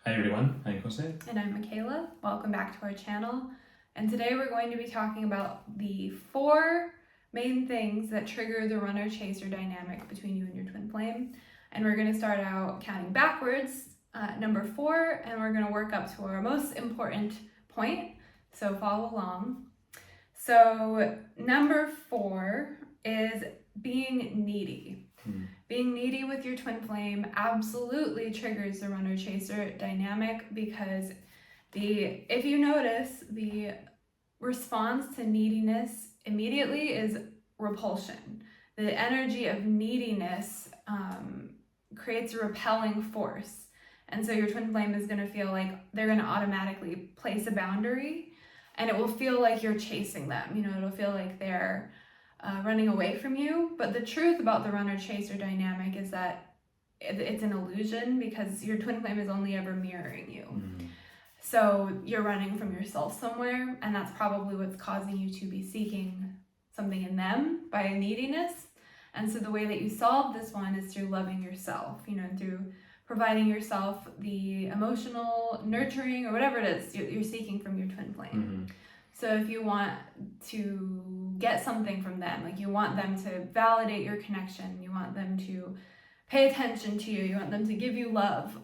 Hi everyone, I'm Jose. And I'm Michaela. Welcome back to our channel. And today we're going to be talking about the 4 main things that trigger the runner-chaser dynamic between you and your twin flame. And we're going to start out counting backwards, number 4, and we're going to work up to our most important point. So follow along. So number 4 is being needy. Being needy with your twin flame absolutely triggers the runner-chaser dynamic because if you notice, the response to neediness immediately is repulsion. The energy of neediness creates a repelling force. And so your twin flame is going to feel like they're going to automatically place a boundary, and it will feel like you're chasing them. It'll feel like they're running away from you. But the truth about the runner-chaser dynamic is that it's an illusion because your twin flame is only ever mirroring you. So you're running from yourself somewhere, and that's probably what's causing you to be seeking something in them by neediness. And so the way that you solve this one is through loving yourself, through providing yourself the emotional nurturing or whatever it is you're seeking from your twin flame. So if you want to get something from them, like you want them to validate your connection, you want them to pay attention to you, you want them to give you love,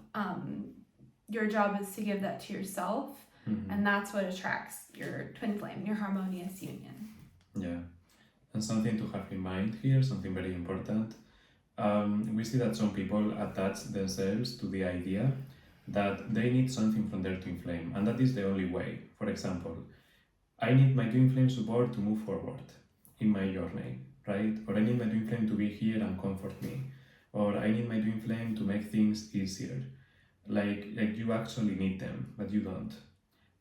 your job is to give that to yourself, and that's what attracts your twin flame, your harmonious union. Yeah, and something to have in mind here, something very important. We see that some people attach themselves to the idea that they need something from their twin flame, and that is the only way. For example, I need my twin flame support to move forward in my journey, right? Or I need my twin flame to be here and comfort me. Or I need my twin flame to make things easier. Like you actually need them, but you don't.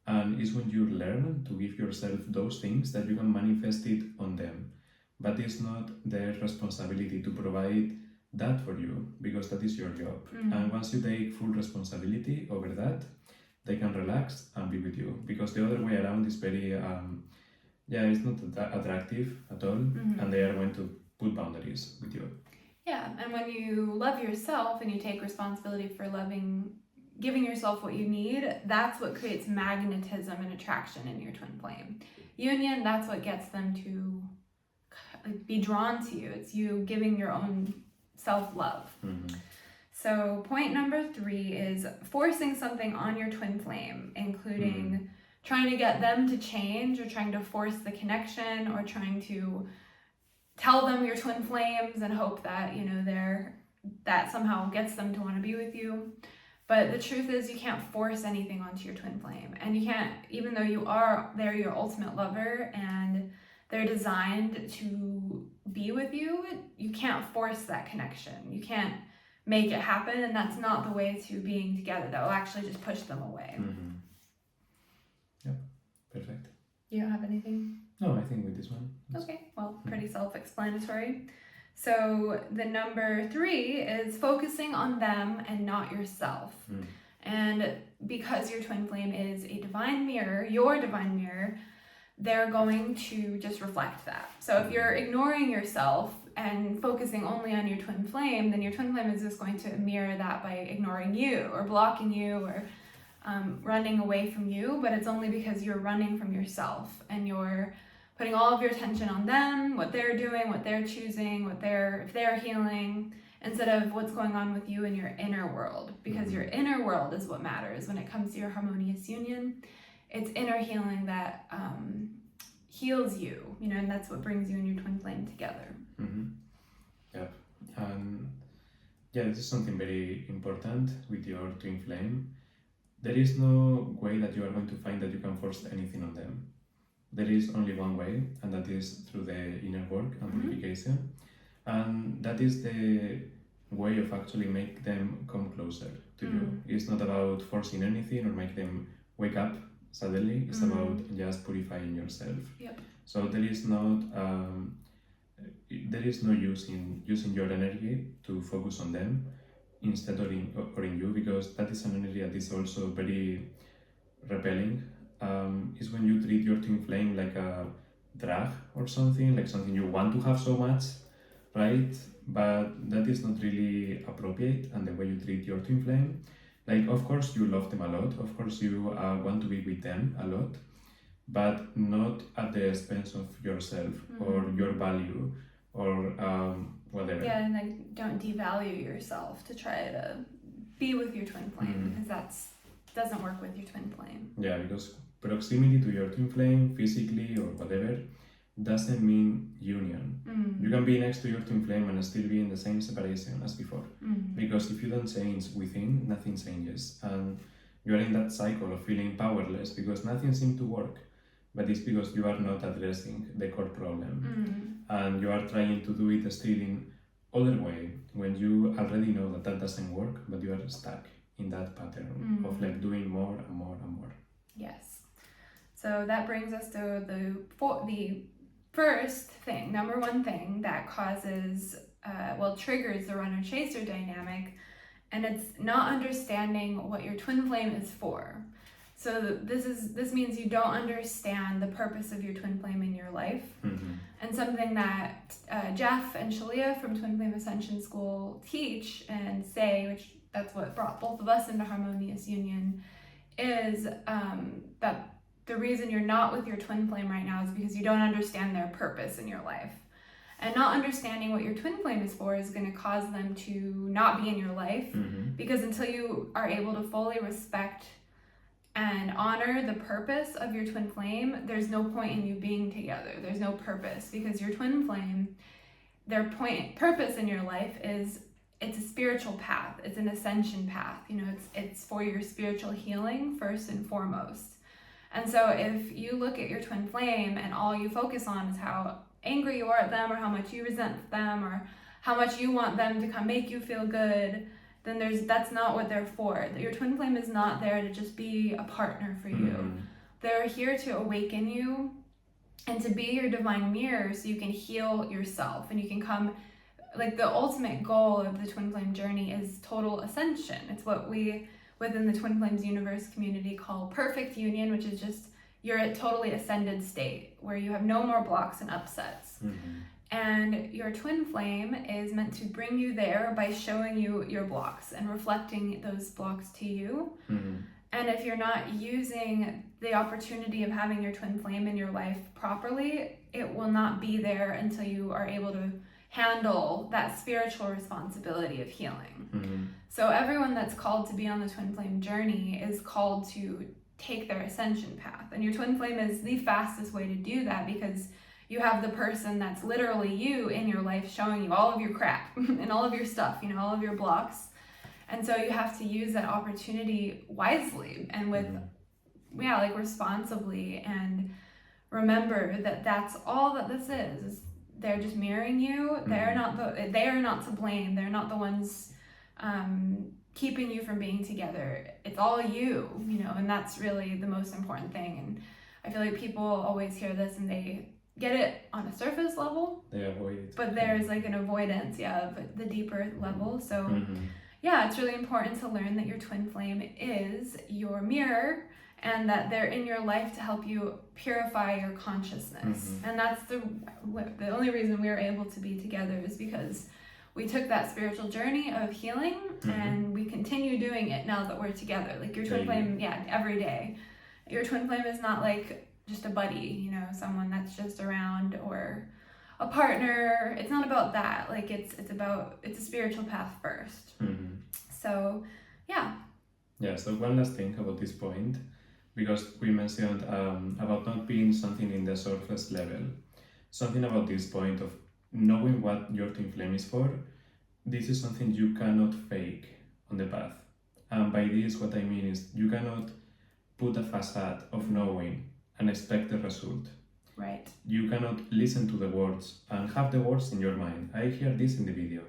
And it's when you learn to give yourself those things that you can manifest it on them. But it's not their responsibility to provide that for you, because that is your job. And once you take full responsibility over that, they can relax and be with you, because the other way around is very it's not attractive at all, and they are going to put boundaries with you. Yeah, and when you love yourself and you take responsibility for giving yourself what you need, that's what creates magnetism and attraction in your twin flame. Union, that's what gets them to be drawn to you. It's you giving your own self-love. So point number 3 is forcing something on your twin flame, including trying to get them to change, or trying to force the connection, or trying to tell them your twin flames and hope that, that somehow gets them to want to be with you. But the truth is, you can't force anything onto your twin flame. And you can't, even though they're your ultimate lover and they're designed to be with you, you can't force that connection. You can't make it happen, and that's not the way to being together. That will actually just push them away. Yep, perfect. You don't have anything? No, I think with this one. Okay, well, pretty self-explanatory. So the number 3 is focusing on them and not yourself. And because your twin flame is a divine mirror, your divine mirror, they're going to just reflect that. So if you're ignoring yourself and focusing only on your twin flame, then your twin flame is just going to mirror that by ignoring you or blocking you or running away from you. But it's only because you're running from yourself and you're putting all of your attention on them, what they're doing, what they're choosing, if they're healing, instead of what's going on with you in your inner world. Because your inner world is what matters when it comes to your harmonious union. It's inner healing that heals you, and that's what brings you and your twin flame together. Yep. This is something very important with your twin flame. There is no way that you are going to find that you can force anything on them. There is only one way, and that is through the inner work and purification. And that is the way of actually make them come closer to you. It's not about forcing anything or make them wake up suddenly. It's about just purifying yourself. Yep. So there is no use in using your energy to focus on them instead or in you, because that is an energy that is also very repelling. Is when you treat your twin flame like a drag or something, like something you want to have so much, right? But that is not really appropriate, and the way you treat your twin flame Like, of course, you love them a lot. Of course, you want to be with them a lot, but not at the expense of yourself or your value or whatever. Yeah, and like don't devalue yourself to try to be with your twin flame because that's doesn't work with your twin flame. Yeah, because proximity to your twin flame, physically or whatever, doesn't mean union. You can be next to your twin flame and still be in the same separation as before. Because if you don't change within, nothing changes. And you are in that cycle of feeling powerless because nothing seems to work. But it's because you are not addressing the core problem. And you are trying to do it still in other way when you already know that that doesn't work, but you are stuck in that pattern of like doing more and more and more. Yes. So that brings us to the first thing, number one thing that causes, triggers the runner-chaser dynamic, and it's not understanding what your twin flame is for. So this means you don't understand the purpose of your twin flame in your life. And something that Jeff and Shalia from Twin Flame Ascension School teach and say, which that's what brought both of us into Harmonious Union, is that the reason you're not with your twin flame right now is because you don't understand their purpose in your life. And not understanding what your twin flame is for is going to cause them to not be in your life, because until you are able to fully respect and honor the purpose of your twin flame, there's no point in you being together. There's no purpose, because your twin flame, their purpose in your life is it's a spiritual path. It's an ascension path. You know, it's for your spiritual healing first and foremost. And so if you look at your twin flame and all you focus on is how angry you are at them or how much you resent them or how much you want them to come make you feel good, then that's not what they're for. Your twin flame is not there to just be a partner for you. They're here to awaken you and to be your divine mirror so you can heal yourself and you can come, like the ultimate goal of the twin flame journey is total ascension. It's what we within the Twin Flames universe community call perfect union, which is just you're at totally ascended state where you have no more blocks and upsets. And your twin flame is meant to bring you there by showing you your blocks and reflecting those blocks to you. And if you're not using the opportunity of having your twin flame in your life properly, it will not be there until you are able to handle that spiritual responsibility of healing. So everyone that's called to be on the twin flame journey is called to take their ascension path. And your twin flame is the fastest way to do that because you have the person that's literally you in your life showing you all of your crap and all of your stuff, you know, all of your blocks. And so you have to use that opportunity wisely and with, responsibly, and remember that that's all that this is they're just mirroring you. They are not to blame. They're not the ones keeping you from being together. It's all you, and that's really the most important thing. And I feel like people always hear this and they get it on a surface level. They avoid it. But there's like an avoidance, of the deeper level. So it's really important to learn that your twin flame is your mirror and that they're in your life to help you purify your consciousness. And that's the only reason we were able to be together is because we took that spiritual journey of healing and we continue doing it now that we're together. Like your twin flame, every day. Your twin flame is not like just a buddy, someone that's just around or a partner. It's not about that. Like it's a spiritual path first. So, so one last thing about this point, because we mentioned about not being something in the surface level. Something about this point of knowing what your twin flame is for, this is something you cannot fake on the path. And by this, what I mean is you cannot put a facade of knowing and expect the result. Right. You cannot listen to the words and have the words in your mind. I hear this in the video,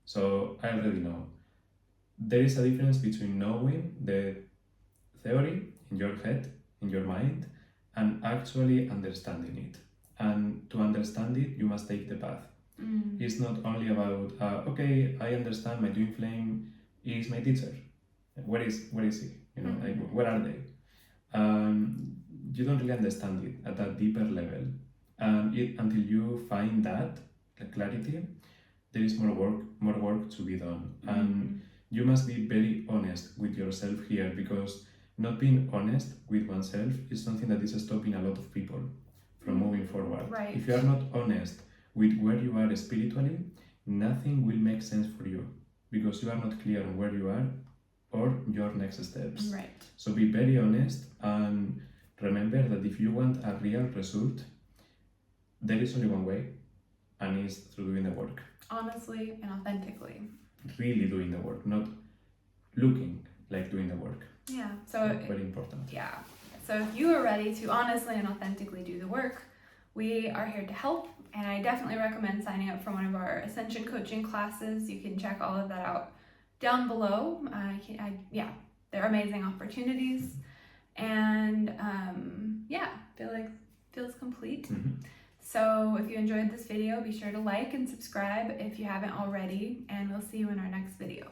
so I already know. There is a difference between knowing the theory in your head, in your mind, and actually understanding it. And to understand it, you must take the path. It's not only about, I understand my twin flame is my teacher. Where is he? Where are they? You don't really understand it at that deeper level. And until you find that clarity, there is more work to be done. And you must be very honest with yourself here, because not being honest with oneself is something that is stopping a lot of people from moving forward. Right. If you are not honest with where you are spiritually, nothing will make sense for you, because you are not clear on where you are or your next steps. Right. So be very honest, and remember that if you want a real result, there is only one way, and it's through doing the work. Honestly and authentically. Really doing the work, not looking like doing the work. Yeah. So very important. Yeah. So if you are ready to honestly and authentically do the work, we are here to help. And I definitely recommend signing up for one of our Ascension coaching classes. You can check all of that out down below. They're amazing opportunities. And feels complete. Mm-hmm. So if you enjoyed this video, be sure to like and subscribe if you haven't already, and we'll see you in our next video.